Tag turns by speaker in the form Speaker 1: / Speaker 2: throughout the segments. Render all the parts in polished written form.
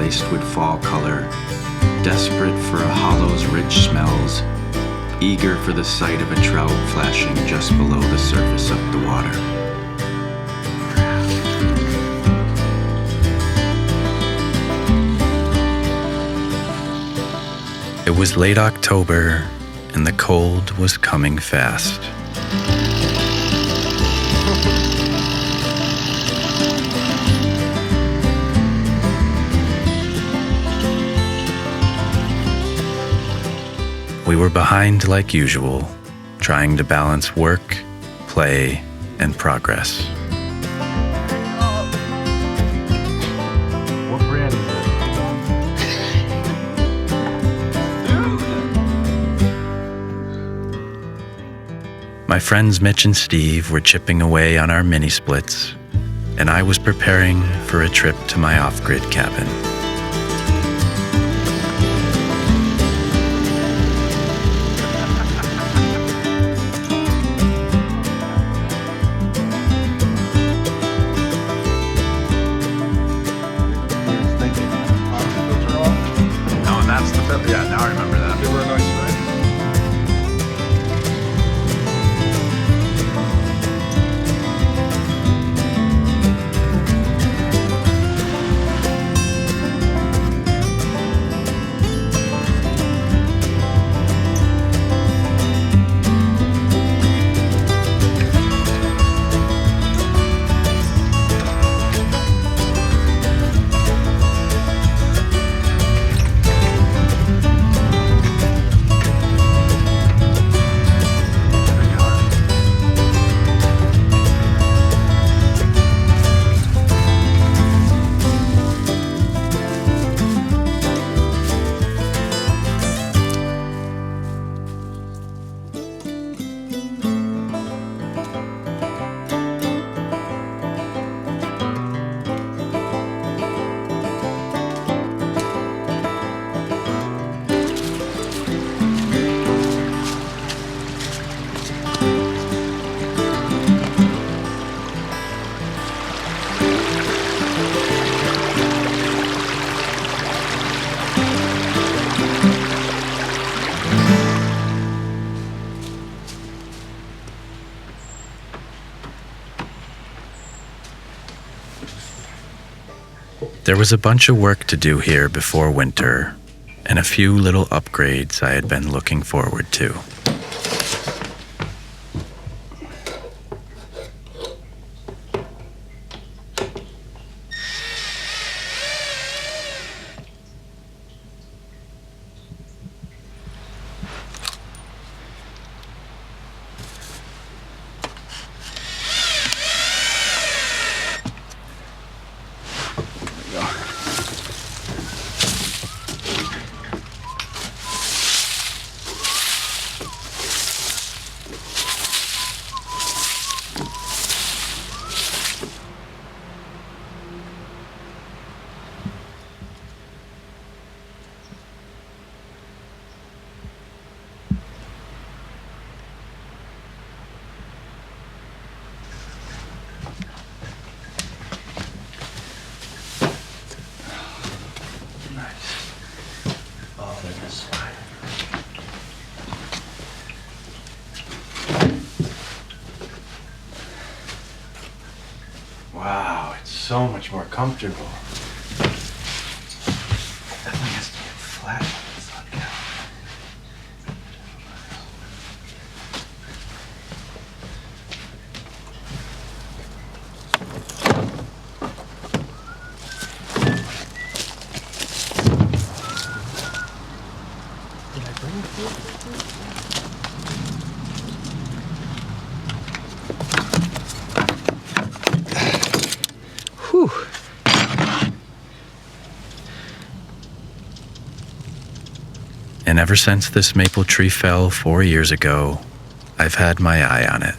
Speaker 1: laced with fall color, desperate for a hollow's rich smells, eager for the sight of a trout flashing just below the surface of the water. It was late October, and the cold was coming fast. We were behind like usual, trying to balance work, play, and progress.
Speaker 2: What brand is it?
Speaker 1: My friends Mitch and Steve were chipping away on our mini splits, and I was preparing for a trip to my off-grid cabin.
Speaker 2: Yeah, now I remember that. They were a nice friend.
Speaker 1: There was a bunch of work to do here before winter, and a few little upgrades I had been looking forward to.
Speaker 2: Wow, it's so much more comfortable. That thing has to get flat on the sun couch. Did I bring the food?
Speaker 1: Whew. And ever since this maple tree fell 4 years ago, I've had my eye on it.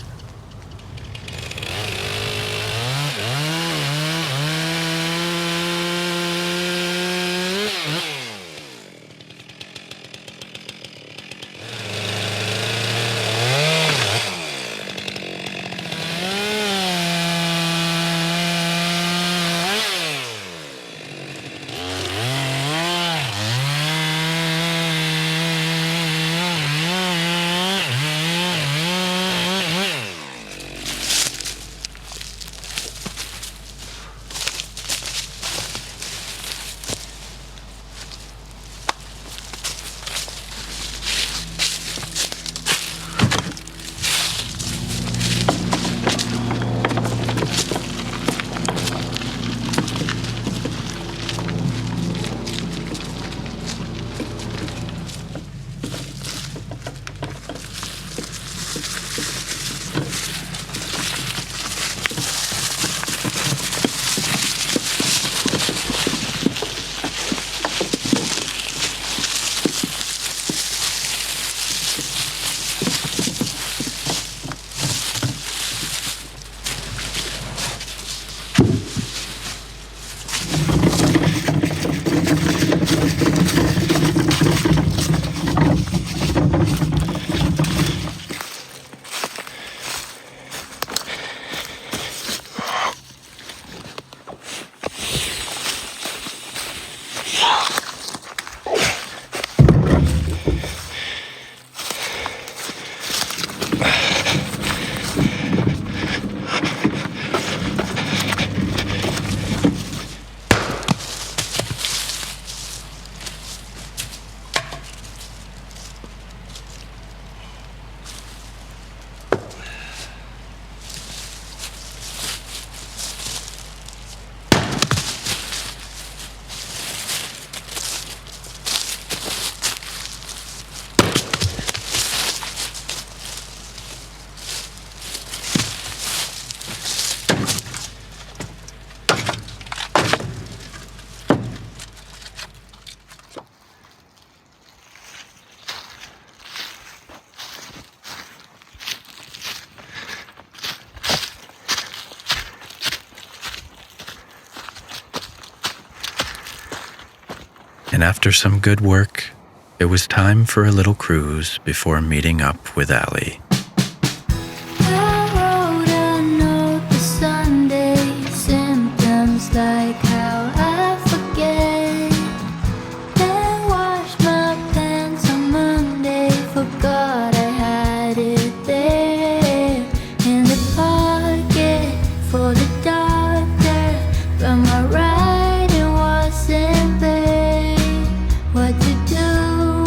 Speaker 1: and after some good work, it was time for a little cruise before meeting up with Allie.
Speaker 3: Like how I forget, then washed my pants on Monday, forgot I had it there in the pocket for the doctor, but my writing wasn't there. What to do,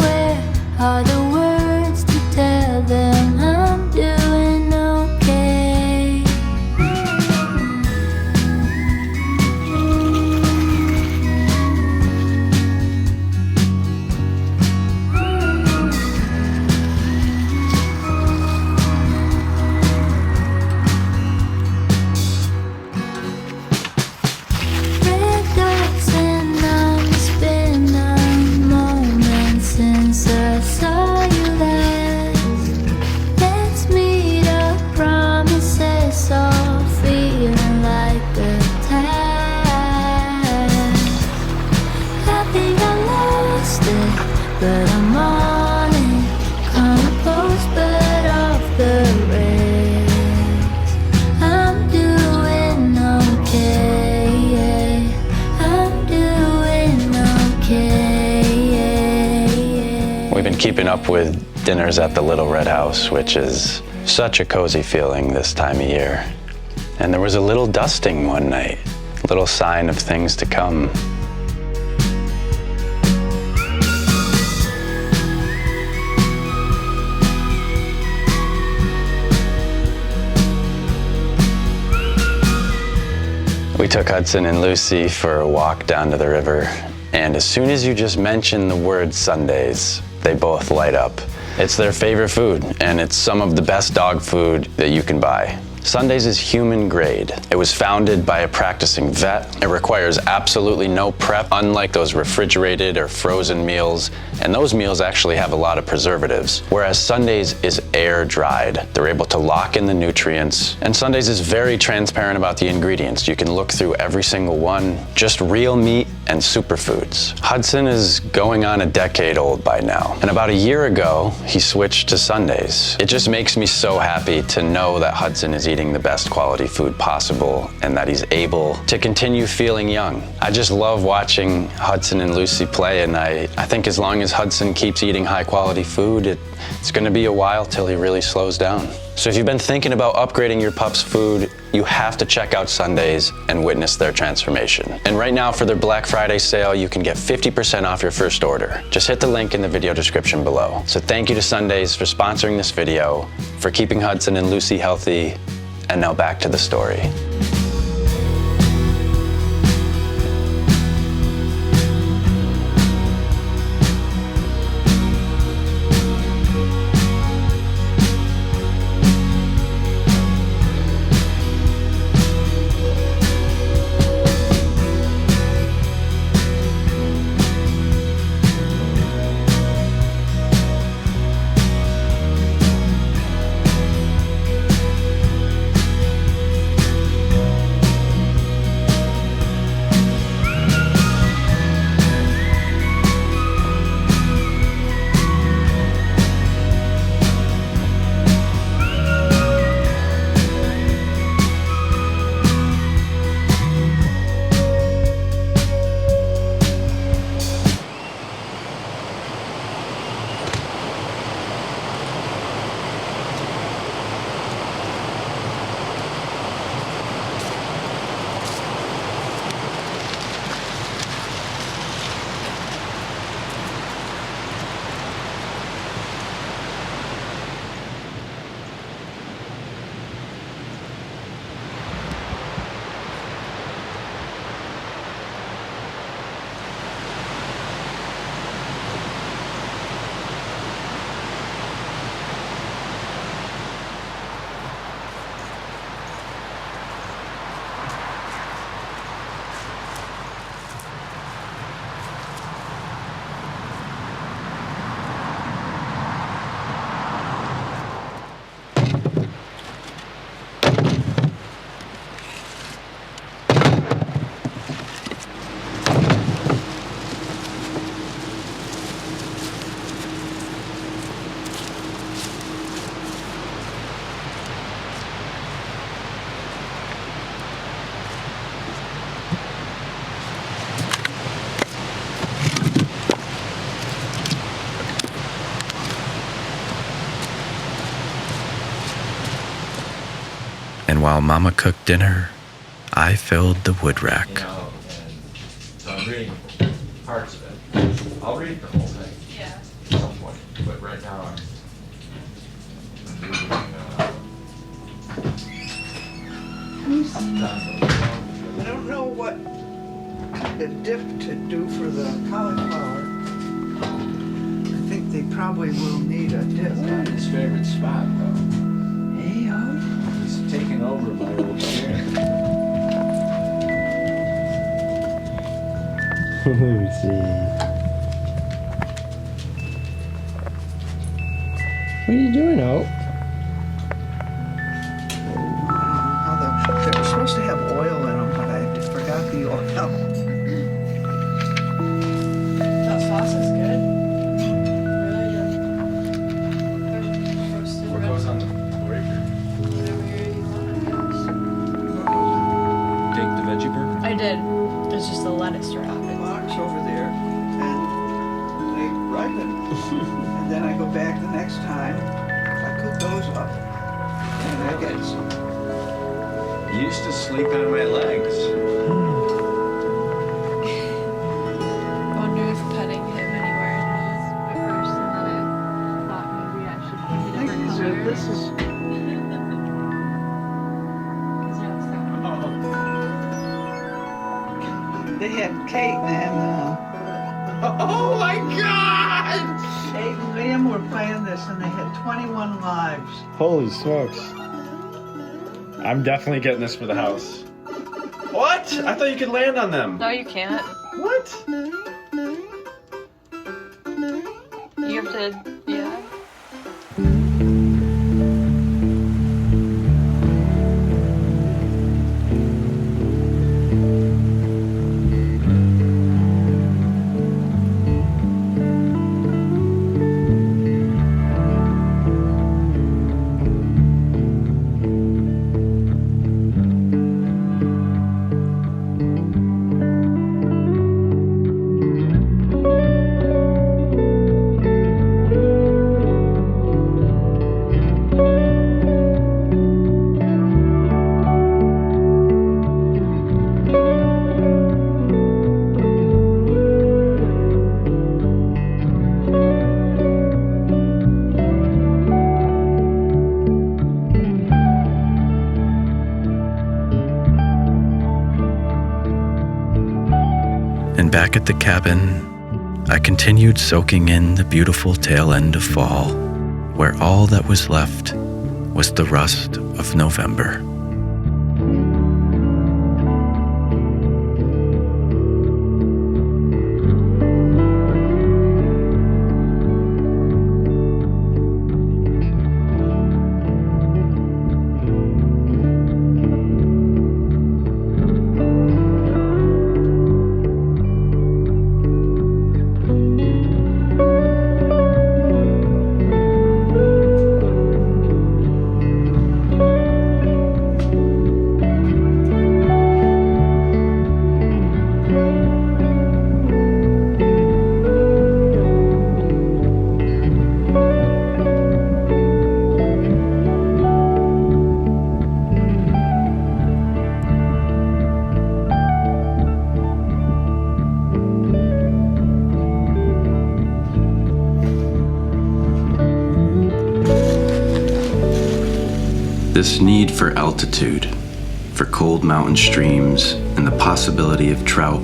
Speaker 3: where are the words to tell them I'm doing okay? But I'm on it, compost, but off the rails. I'm doing okay, I'm doing okay.
Speaker 1: We've been keeping up with dinners at the Little Red House, which is such a cozy feeling this time of year. And there was a little dusting one night, a little sign of things to come. We took Hudson and Lucy for a walk down to the river, and as soon as you just mention the word Sundays, they both light up. It's their favorite food, and it's some of the best dog food that you can buy. Sundays is human grade. It was founded by a practicing vet. It requires absolutely no prep, unlike those refrigerated or frozen meals, and those meals actually have a lot of preservatives. Whereas Sundays is air dried. They're able to lock in the nutrients, and Sundays is very transparent about the ingredients. You can look through every single one, just real meat and superfoods. Hudson is going on a decade old by now, and about a year ago, he switched to Sundays. It just makes me so happy to know that Hudson is eating the best quality food possible and that he's able to continue feeling young. I just love watching Hudson and Lucy play, and I think as long as Hudson keeps eating high quality food, it's gonna be a while till he really slows down. So if you've been thinking about upgrading your pup's food, you have to check out Sundays and witness their transformation. And right now for their Black Friday sale, you can get 50% off your first order. Just hit the link in the video description below. So thank you to Sundays for sponsoring this video, for keeping Hudson and Lucy healthy, and now back to the story. And while Mama cooked dinner, I filled the wood rack.
Speaker 4: You know, and so I'm reading parts of it. I'll read the whole thing.
Speaker 5: Yeah.
Speaker 4: At some point, but right now I'm reading.
Speaker 6: I don't know what the dip to do for the cauliflower. I think they probably will need a dip.
Speaker 4: That's not his favorite spot though.
Speaker 6: Hey, oh.
Speaker 4: He's taken over my old chair.
Speaker 2: Let me see. What are you doing, Oak?
Speaker 6: They were supposed to have oil in them, but I forgot the oil.
Speaker 5: That sauce is good. Really good. Roasted
Speaker 4: What
Speaker 5: red-
Speaker 4: goes on the breaker?
Speaker 5: whatever you want,
Speaker 4: Take the veggie burger?
Speaker 5: I guess. I did. It's just the lettuce right off it.
Speaker 6: Box over there, and they ripen. And then I go back the next time, I cook those up, and I get some.
Speaker 4: He used to sleep on my legs.
Speaker 5: Wonder if petting him anywhere is my first, and then I thought maybe I should pick a different color.
Speaker 6: This is, they had Kate and
Speaker 4: Oh my God!
Speaker 6: Kate and Liam were playing this, and they had 21 lives.
Speaker 2: Holy smokes. I'm definitely getting this for the house. What? I thought you could land on them.
Speaker 5: No, you can't.
Speaker 2: What?
Speaker 5: You have to, yeah.
Speaker 1: And back at the cabin, I continued soaking in the beautiful tail end of fall, where all that was left was the rust of November. This need for altitude, for cold mountain streams, and the possibility of trout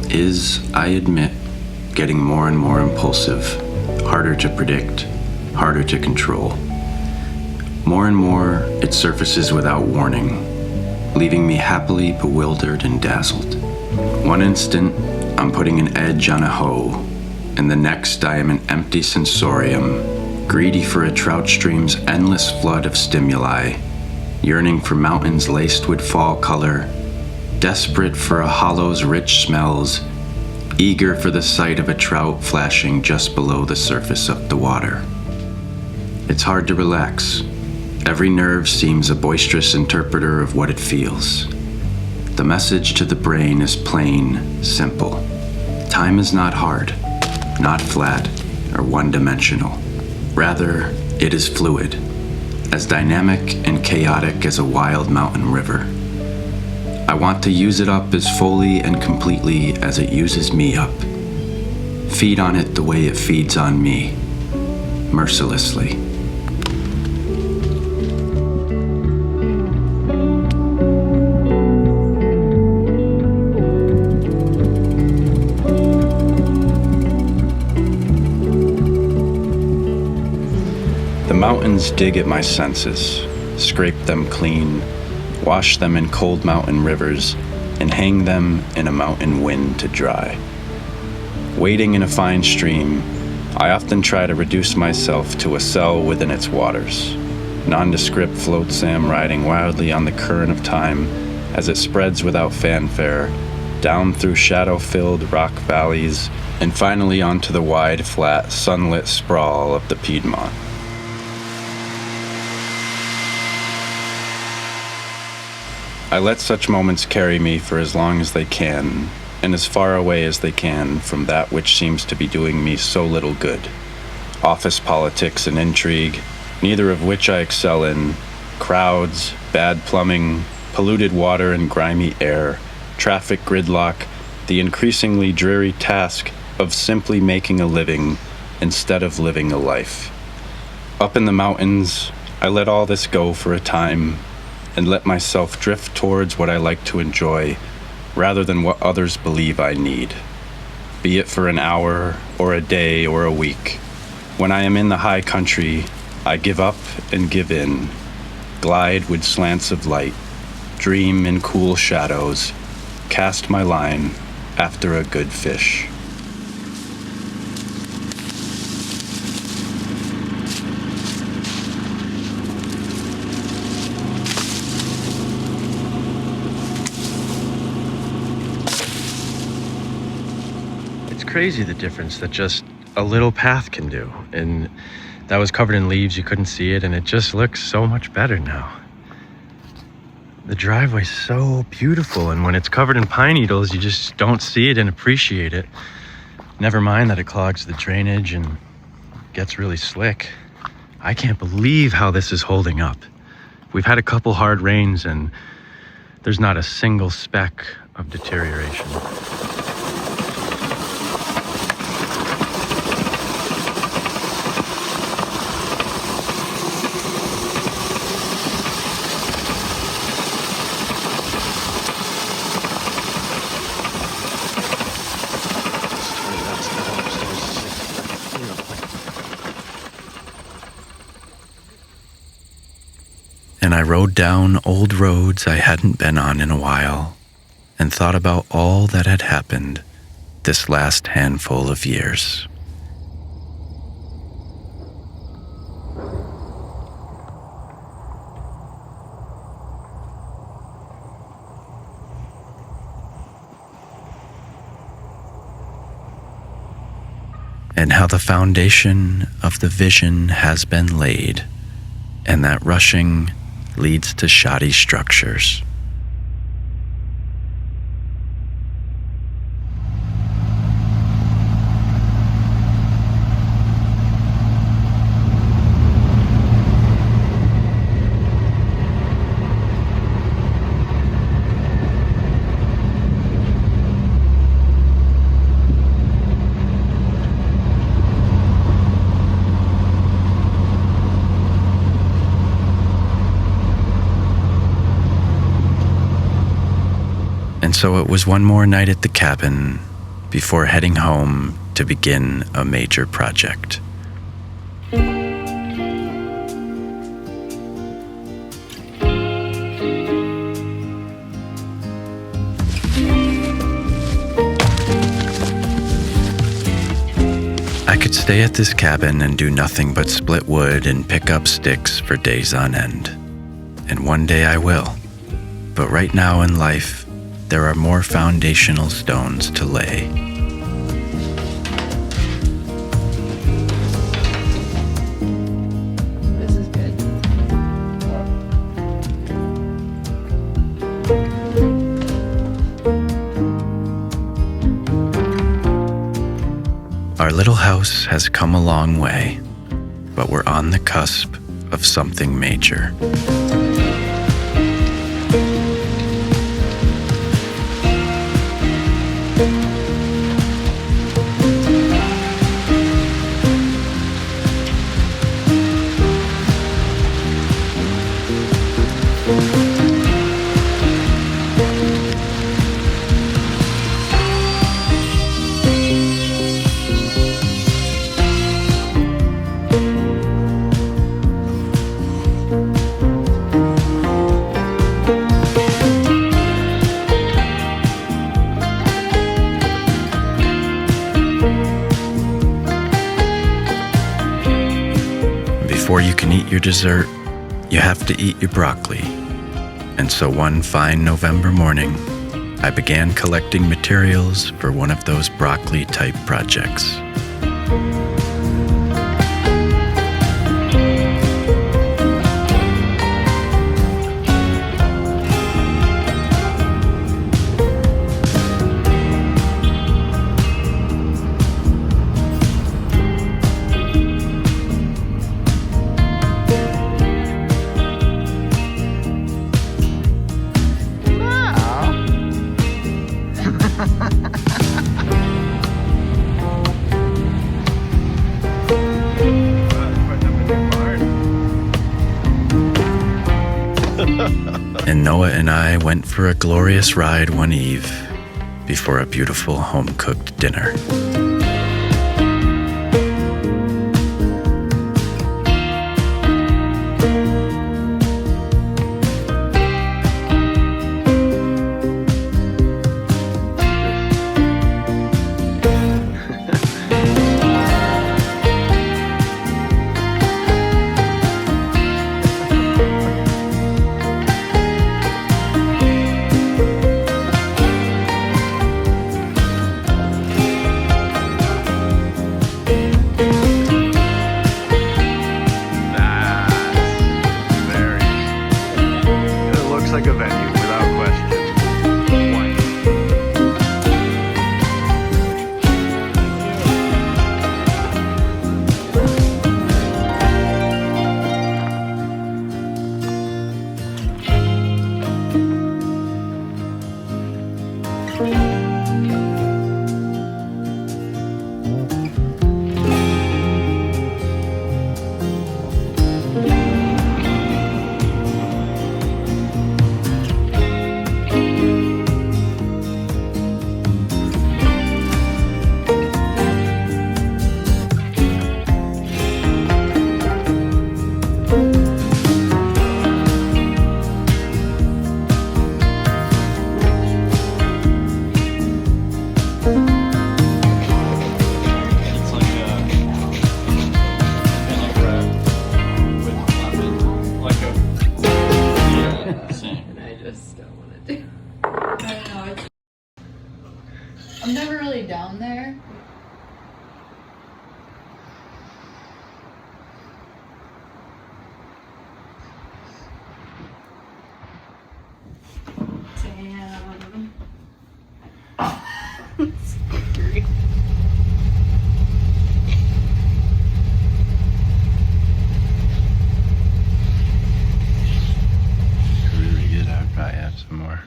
Speaker 1: is, I admit, getting more and more impulsive, harder to predict, harder to control. More and more, it surfaces without warning, leaving me happily bewildered and dazzled. One instant, I'm putting an edge on a hoe, and the next I am an empty sensorium, greedy for a trout stream's endless flood of stimuli, yearning for mountains laced with fall color, desperate for a hollow's rich smells, eager for the sight of a trout flashing just below the surface of the water. It's hard to relax. Every nerve seems a boisterous interpreter of what it feels. The message to the brain is plain, simple. Time is not hard, not flat or one-dimensional. Rather, it is fluid, as dynamic and chaotic as a wild mountain river. I want to use it up as fully and completely as it uses me up. Feed on it the way it feeds on me, mercilessly. The mountains dig at my senses, scrape them clean, wash them in cold mountain rivers, and hang them in a mountain wind to dry. Wading in a fine stream, I often try to reduce myself to a cell within its waters. Nondescript flotsam riding wildly on the current of time as it spreads without fanfare, down through shadow-filled rock valleys, and finally onto the wide, flat, sunlit sprawl of the Piedmont. I let such moments carry me for as long as they can, and as far away as they can from that which seems to be doing me so little good. Office politics and intrigue, neither of which I excel in, crowds, bad plumbing, polluted water and grimy air, traffic gridlock, the increasingly dreary task of simply making a living instead of living a life. Up in the mountains, I let all this go for a time and let myself drift towards what I like to enjoy rather than what others believe I need. Be it for an hour or a day or a week. When I am in the high country, I give up and give in, glide with slants of light, dream in cool shadows, cast my line after a good fish.
Speaker 7: Crazy the difference that just a little path can do, and that was covered in leaves, you couldn't see it, and it just looks so much better now. The driveway's so beautiful, and when it's covered in pine needles you just don't see it and appreciate it. Never mind that it clogs the drainage and gets really slick. I can't believe how this is holding up. We've had a couple hard rains and there's not a single speck of deterioration.
Speaker 1: And I rode down old roads I hadn't been on in a while and thought about all that had happened this last handful of years. And how the foundation of the vision has been laid, and that rushing leads to shoddy structures. And so it was one more night at the cabin before heading home to begin a major project. I could stay at this cabin and do nothing but split wood and pick up sticks for days on end. And one day I will. But right now in life, there are more foundational stones to lay.
Speaker 5: This is good.
Speaker 1: Our little house has come a long way, but we're on the cusp of something major. Before you can eat your dessert, you have to eat your broccoli. And so one fine November morning, I began collecting materials for one of those broccoli-type projects. And Noah and I went for a glorious ride one eve before a beautiful home-cooked dinner.
Speaker 7: Like a venue, without question. White.
Speaker 5: I'm never really down there. Damn. Scary.
Speaker 7: Really good. I would probably have some more.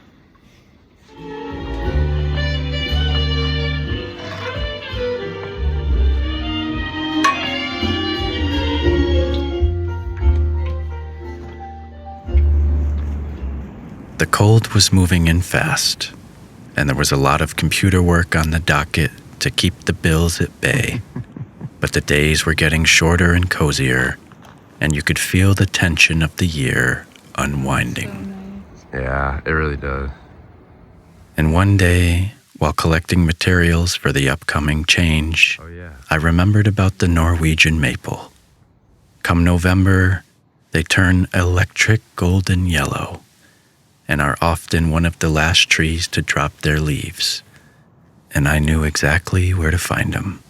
Speaker 1: The cold was moving in fast, and there was a lot of computer work on the docket to keep the bills at bay. But the days were getting shorter and cozier, and you could feel the tension of the year unwinding.
Speaker 7: Yeah, it really does.
Speaker 1: And one day, while collecting materials for the upcoming change, I remembered about the Norwegian maple. Come November, they turn electric golden yellow and are often one of the last trees to drop their leaves. And I knew exactly where to find them.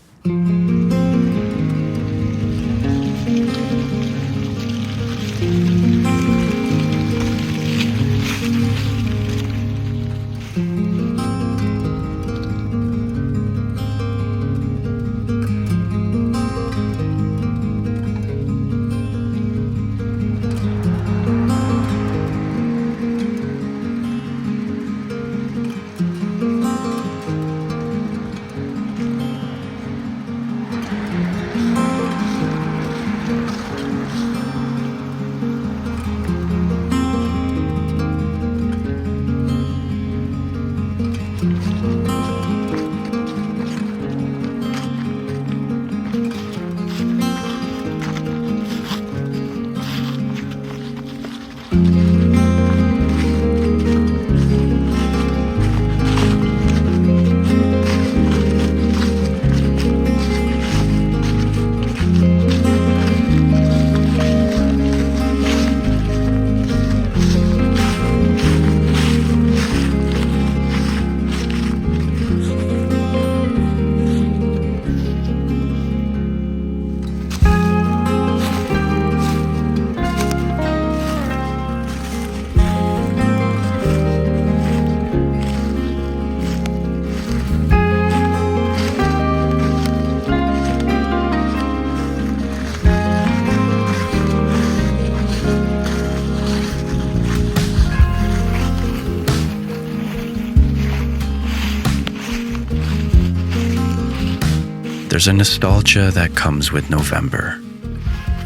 Speaker 1: There's a nostalgia that comes with November.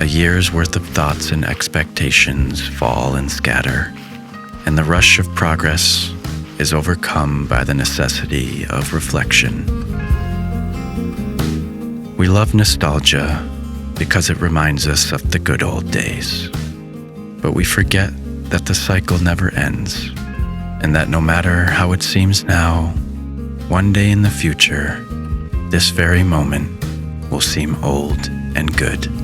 Speaker 1: A year's worth of thoughts and expectations fall and scatter, and the rush of progress is overcome by the necessity of reflection. We love nostalgia because it reminds us of the good old days. But we forget that the cycle never ends, and that no matter how it seems now, one day in the future, this very moment will seem old and good.